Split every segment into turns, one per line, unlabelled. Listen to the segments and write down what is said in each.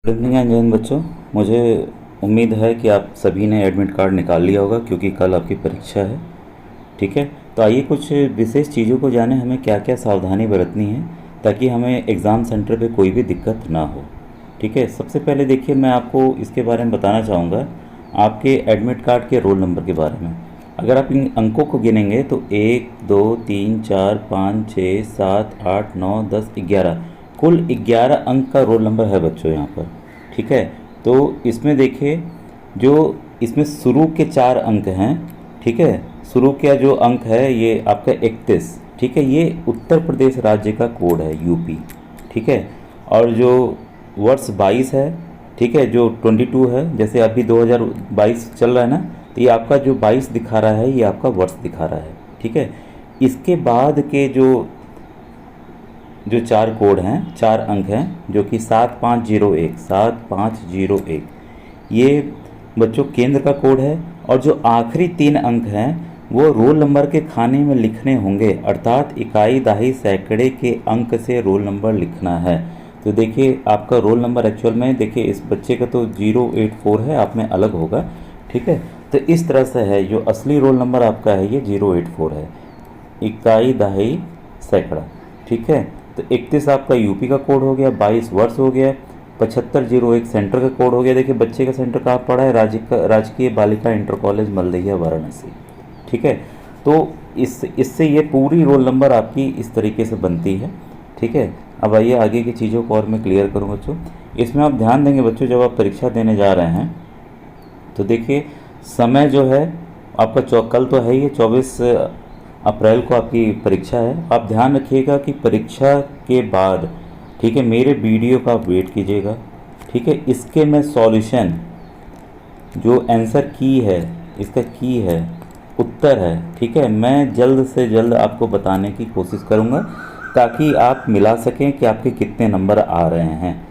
Good evening and जय हिंद बच्चों। मुझे उम्मीद है कि आप सभी ने एडमिट कार्ड निकाल लिया होगा क्योंकि कल आपकी परीक्षा है। ठीक है, तो आइए कुछ विशेष चीज़ों को जानें, हमें क्या क्या सावधानी बरतनी है ताकि हमें एग्ज़ाम सेंटर पे कोई भी दिक्कत ना हो। ठीक है, सबसे पहले देखिए मैं आपको इसके बारे में बताना चाहूँगा, आपके एडमिट कार्ड के रोल नंबर के बारे में। अगर आप इन अंकों को गिनेंगे तो 1 2 3 4 5 6 7 8 9 10 11, कुल 11 अंक का रोल नंबर है बच्चों यहाँ पर। ठीक है, तो इसमें देखिए जो इसमें शुरू के 4 अंक हैं। ठीक है, शुरू का जो अंक है ये आपका 31। ठीक है, ये उत्तर प्रदेश राज्य का कोड है, यूपी। ठीक है, और जो वर्ष 22 है, ठीक है, जो 22 है, जैसे अभी 2022 चल रहा है ना, तो ये आपका जो 22 दिखा रहा है ये आपका वर्ष दिखा रहा है। ठीक है, इसके बाद के जो 4 कोड हैं, 4 अंक हैं, जो कि 7501 ये बच्चों केंद्र का कोड है। और जो आखिरी 3 अंक हैं वो रोल नंबर के खाने में लिखने होंगे, अर्थात इकाई दहाई सैकड़े के अंक से रोल नंबर लिखना है। तो देखिए आपका रोल नंबर एक्चुअल में देखिए इस बच्चे का तो 084 है, आप में अलग होगा। ठीक है, तो इस तरह से है, जो असली रोल नंबर आपका है ये 084 है, इकाई दहाई सैकड़ा। ठीक है, तो 31 आपका यूपी का कोड हो गया, 22 वर्ष हो गया, 7501 सेंटर का कोड हो गया। देखिए बच्चे का सेंटर कहाँ पड़ा है, राजकीय बालिका इंटर कॉलेज मलदहिया वाराणसी। ठीक है, तो इससे ये पूरी रोल नंबर आपकी इस तरीके से बनती है। ठीक है, अब आइए आगे की चीज़ों को और मैं क्लियर करूँ बच्चों। इसमें आप ध्यान देंगे बच्चों, जब आप परीक्षा देने जा रहे हैं तो देखिए समय जो है आपका कल तो है ही, 24 अप्रैल को आपकी परीक्षा है। आप ध्यान रखिएगा कि परीक्षा के बाद, ठीक है, मेरे वीडियो का आप वेट कीजिएगा। ठीक है, इसके मैं सॉल्यूशन जो आंसर की है, इसका की है, उत्तर है, ठीक है, मैं जल्द से जल्द आपको बताने की कोशिश करूँगा ताकि आप मिला सकें कि आपके कितने नंबर आ रहे हैं।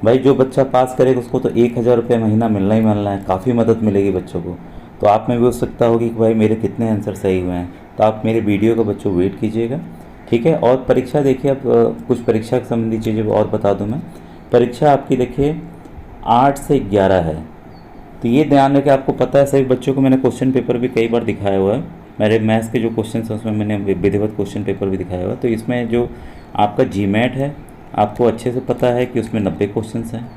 भाई जो बच्चा पास करेगा उसको तो 1000 रुपये महीना मिलना ही मिलना है, काफ़ी मदद मिलेगी बच्चों को। तो आप में भी हो सकता होगी कि भाई मेरे कितने आंसर सही हुए हैं, तो आप मेरे वीडियो का बच्चों वेट कीजिएगा। ठीक है, और परीक्षा देखिए, अब कुछ परीक्षा संबंधी चीज़ें और बता दूं मैं। परीक्षा आपकी देखिए 8 से 11 है, तो ये ध्यान रखें। आपको पता है सभी बच्चों को मैंने क्वेश्चन पेपर भी कई बार दिखाया हुआ है, मेरे मैथ्स के जो क्वेश्चन हैं उसमें मैंने विधिवत क्वेश्चन पेपर भी दिखाया हुआ है। तो इसमें जो आपका जीमैट है आपको अच्छे से पता है कि उसमें 90 क्वेश्चन हैं।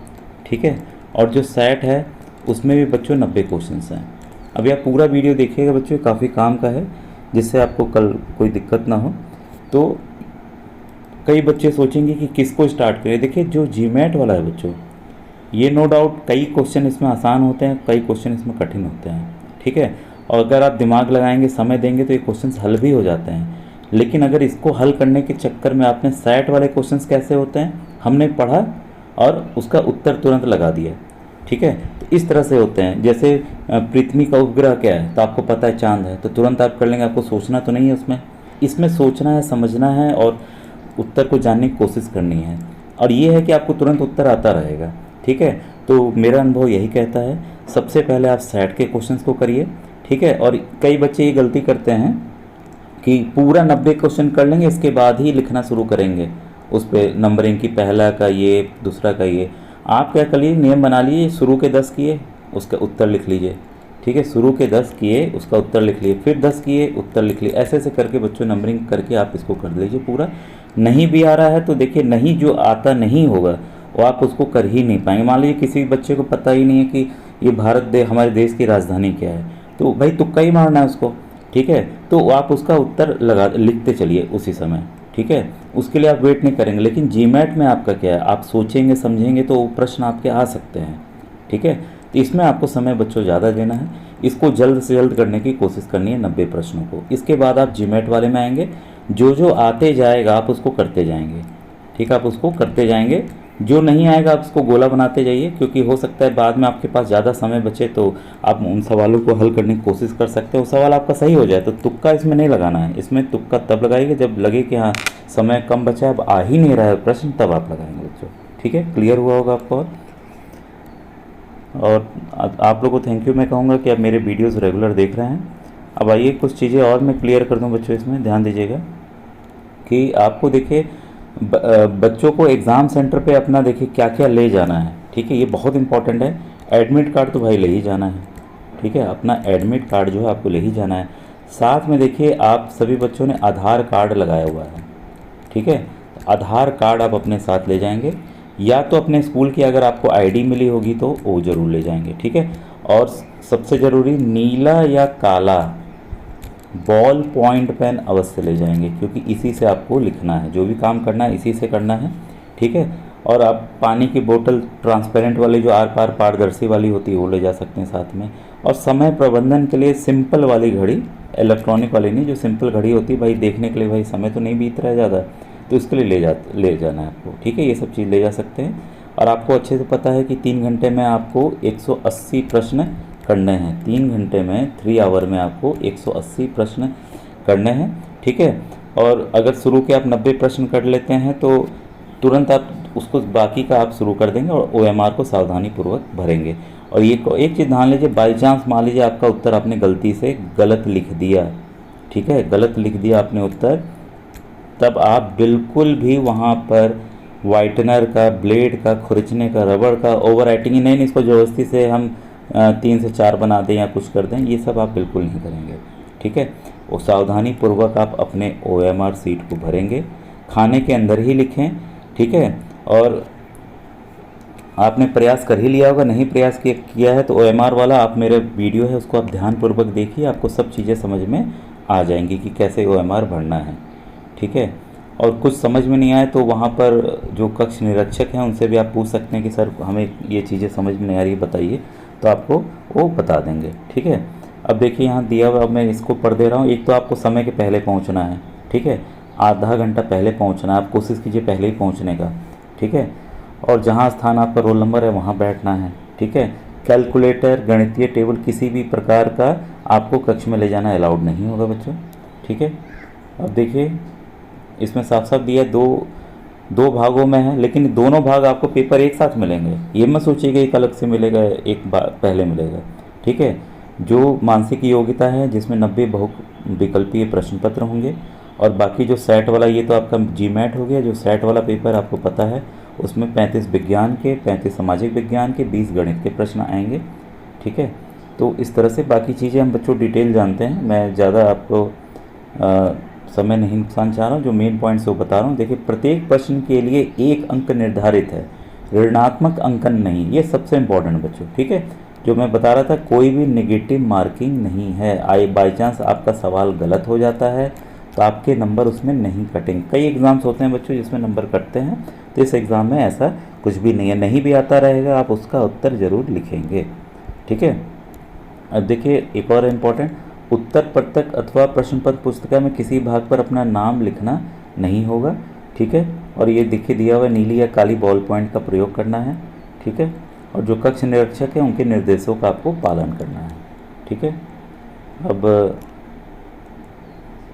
ठीक है, और जो सेट है उसमें भी बच्चों 90 क्वेश्चन हैं। अभी आप पूरा वीडियो देखिएगा बच्चों, काफ़ी काम का है, जिससे आपको कल कोई दिक्कत ना हो। तो कई बच्चे सोचेंगे कि किसको स्टार्ट करें। देखिए जो जीमैट वाला है बच्चों, ये नो डाउट कई क्वेश्चन इसमें आसान होते हैं, कई क्वेश्चन इसमें कठिन होते हैं। ठीक है, और अगर आप दिमाग लगाएंगे, समय देंगे तो ये क्वेश्चन हल भी हो जाते हैं। लेकिन अगर इसको हल करने के चक्कर में आपने सेट वाले क्वेश्चंस कैसे होते हैं हमने पढ़ा और उसका उत्तर तुरंत लगा दिया। ठीक है, तो इस तरह से होते हैं। जैसे पृथ्वी का उपग्रह क्या है, तो आपको पता है चांद है, तो तुरंत आप कर लेंगे, आपको सोचना तो नहीं है उसमें। इसमें सोचना है, समझना है और उत्तर को जानने की कोशिश करनी है, और ये है कि आपको तुरंत उत्तर आता रहेगा। ठीक है, तो मेरा अनुभव यही कहता है, सबसे पहले आप सेट के क्वेश्चंस को करिए। ठीक है, और कई बच्चे ये गलती करते हैं कि पूरा 90 क्वेश्चन कर लेंगे, इसके बाद ही लिखना शुरू करेंगे उस पर नंबरिंग की, पहला का ये, दूसरा का ये। आप क्या करिए, नियम बना लीजिए, शुरू के 10 किए उसका उत्तर लिख लीजिए। ठीक है, शुरू के 10 किए उसका उत्तर लिख लिए, फिर 10 किए उत्तर लिख लिए, ऐसे ऐसे करके बच्चों नंबरिंग करके आप इसको कर लीजिए पूरा। नहीं भी आ रहा है तो देखिए, नहीं जो आता नहीं होगा वो आप उसको कर ही नहीं पाएंगे। मान लीजिए किसी बच्चे को पता ही नहीं है कि ये हमारे देश की राजधानी क्या है, तो भाई तुक्का ही मारना है उसको। ठीक है, तो आप उसका उत्तर लिखते चलिए उसी समय। ठीक है, उसके लिए आप वेट नहीं करेंगे। लेकिन जीमैट में आपका क्या है, आप सोचेंगे समझेंगे तो प्रश्न आपके आ सकते हैं। ठीक है, तो इसमें आपको समय बच्चों ज़्यादा देना है, इसको जल्द से जल्द करने की कोशिश करनी है 90 प्रश्नों को। इसके बाद आप जीमैट वाले में आएंगे, जो जो आते जाएगा आप उसको करते जाएंगे। ठीक है, आप उसको करते जाएंगे, जो नहीं आएगा आप उसको गोला बनाते जाइए, क्योंकि हो सकता है बाद में आपके पास ज़्यादा समय बचे तो आप उन सवालों को हल करने की कोशिश कर सकते हो। सवाल आपका सही हो जाए तो तुक्का इसमें नहीं लगाना है, इसमें तुक्का तब लगाइएगा जब लगे कि हाँ समय कम बचा, अब आ ही नहीं रहा है प्रश्न, तब आप लगाएंगे बच्चों। ठीक है, क्लियर हुआ होगा आपको। और आप लोगों को थैंक यू मैं कहूँगा कि आप मेरे वीडियोज़ रेगुलर देख रहे हैं। अब आइए कुछ चीज़ें और मैं क्लियर कर दूँ बच्चों, इसमें ध्यान दीजिएगा कि आपको देखिए बच्चों को एग्ज़ाम सेंटर पे अपना देखिए क्या क्या ले जाना है। ठीक है, ये बहुत इंपॉर्टेंट है। एडमिट कार्ड तो भाई ले ही जाना है, ठीक है, अपना एडमिट कार्ड जो है आपको ले ही जाना है। साथ में देखिए आप सभी बच्चों ने आधार कार्ड लगाया हुआ है, ठीक है, आधार कार्ड आप अपने साथ ले जाएंगे, या तो अपने स्कूल की अगर आपको आईडी मिली होगी तो वो ज़रूर ले जाएंगे, ठीक है। और सबसे ज़रूरी नीला या काला बॉल पॉइंट पेन अवश्य ले जाएंगे, क्योंकि इसी से आपको लिखना है, जो भी काम करना है इसी से करना है, ठीक है। और आप पानी की बोतल ट्रांसपेरेंट वाली जो आर पार पारदर्शी वाली होती है वो ले जा सकते हैं साथ में। और समय प्रबंधन के लिए सिंपल वाली घड़ी, इलेक्ट्रॉनिक वाली नहीं, जो सिंपल घड़ी होती है भाई, देखने के लिए भाई समय तो नहीं बीत रहा है ज़्यादा, तो इसके लिए ले जाना है आपको, ठीक है, ये सब चीज़ ले जा सकते हैं। और आपको अच्छे से पता है कि 3 घंटे में आपको 180 प्रश्न करने हैं, 3 घंटे में 3 आवर में आपको 180 प्रश्न करने हैं, ठीक है। और अगर शुरू के आप 90 प्रश्न कर लेते हैं तो तुरंत आप उसको बाकी का आप शुरू कर देंगे और OMR को सावधानीपूर्वक भरेंगे। और ये एक चीज़ ध्यान लीजिए, बाई चांस मान लीजिए आपका उत्तर आपने गलती से गलत लिख दिया, ठीक है, गलत लिख दिया आपने उत्तर, तब आप बिल्कुल भी वहाँ पर वाइटनर का, ब्लेड का, खुरचने का, रबड़ का ओवर राइटिंग ही नहीं, इसको ज़बरदस्ती से हम 3 से 4 बना दें या कुछ कर दें, ये सब आप बिल्कुल नहीं करेंगे, ठीक है। वो सावधानीपूर्वक आप अपने OMR सीट को भरेंगे, खाने के अंदर ही लिखें, ठीक है। और आपने प्रयास कर ही लिया होगा, नहीं प्रयास किया है तो OMR वाला आप मेरे वीडियो है उसको आप ध्यानपूर्वक देखिए, आपको सब चीज़ें समझ में आ जाएंगी कि कैसे OMR भरना है, ठीक है। और कुछ समझ में नहीं आए तो वहाँ पर जो कक्ष निरीक्षक हैं उनसे भी आप पूछ सकते हैं कि सर हमें ये चीज़ें समझ में नहीं आ रही बताइए, तो आपको वो बता देंगे, ठीक है। अब देखिए यहाँ दिया हुआ, अब मैं इसको पढ़ दे रहा हूँ। एक तो आपको समय के पहले पहुँचना है, ठीक है, आधा घंटा पहले पहुँचना है, आप कोशिश कीजिए पहले ही पहुँचने का, ठीक है। और जहाँ स्थान आपका रोल नंबर है वहाँ बैठना है, ठीक है। कैलकुलेटर, गणितीय टेबल किसी भी प्रकार का आपको कक्ष में ले जाना अलाउड नहीं होगा बच्चों, ठीक है। अब देखिए इसमें साफ साफ दिया दो भागों में है, लेकिन दोनों भाग आपको पेपर एक साथ मिलेंगे, ये मत सोचिएगा एक अलग से मिलेगा एक पहले मिलेगा, ठीक है। जो मानसिक योग्यता है जिसमें 90 बहुविकल्पीय प्रश्न पत्र होंगे, और बाकी जो सेट वाला, ये तो आपका GMAT हो गया, जो सेट वाला पेपर आपको पता है उसमें 35 विज्ञान के, 35 सामाजिक विज्ञान के, 20 गणित के प्रश्न आएंगे, ठीक है। तो इस तरह से बाकी चीज़ें हम बच्चों डिटेल जानते हैं, मैं ज़्यादा आपको समय नहीं नुकसान चाह रहा हूँ, जो मेन पॉइंट्स वो बता रहा हूँ। देखिए प्रत्येक प्रश्न के लिए 1 अंक निर्धारित है, ऋणात्मक अंकन नहीं, ये सबसे इम्पोर्टेंट बच्चों, ठीक है। जो मैं बता रहा था, कोई भी नेगेटिव मार्किंग नहीं है, बाई चांस आपका सवाल गलत हो जाता है तो आपके नंबर उसमें नहीं कटेंगे। कई एग्ज़ाम्स होते हैं बच्चों जिसमें नंबर कटते हैं, तो इस एग्ज़ाम में ऐसा कुछ भी नहीं है, नहीं भी आता रहेगा आप उसका उत्तर ज़रूर लिखेंगे, ठीक है। अब देखिए एक और इम्पोर्टेंट, उत्तर पत्रक अथवा प्रश्न पत्र पुस्तिका में किसी भाग पर अपना नाम लिखना नहीं होगा, ठीक है। और ये देखिए दिया हुआ नीली या काली बॉल पॉइंट का प्रयोग करना है, ठीक है। और जो कक्ष निरीक्षक है उनके निर्देशों का आपको पालन करना है, ठीक है। अब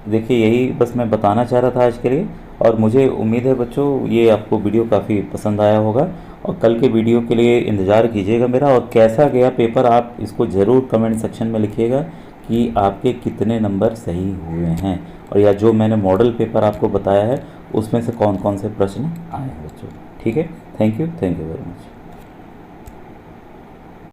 देखिए यही बस मैं बताना चाह रहा था आज के लिए, और मुझे उम्मीद है बच्चों ये आपको वीडियो काफ़ी पसंद आया होगा, और कल के वीडियो के लिए इंतज़ार कीजिएगा मेरा। और कैसा गया पेपर आप इसको ज़रूर कमेंट सेक्शन में लिखिएगा कि आपके कितने नंबर सही हुए हैं, और या जो मैंने मॉडल पेपर आपको बताया है उसमें से कौन कौन से प्रश्न आए हैं बच्चों, ठीक है। Thank you very much.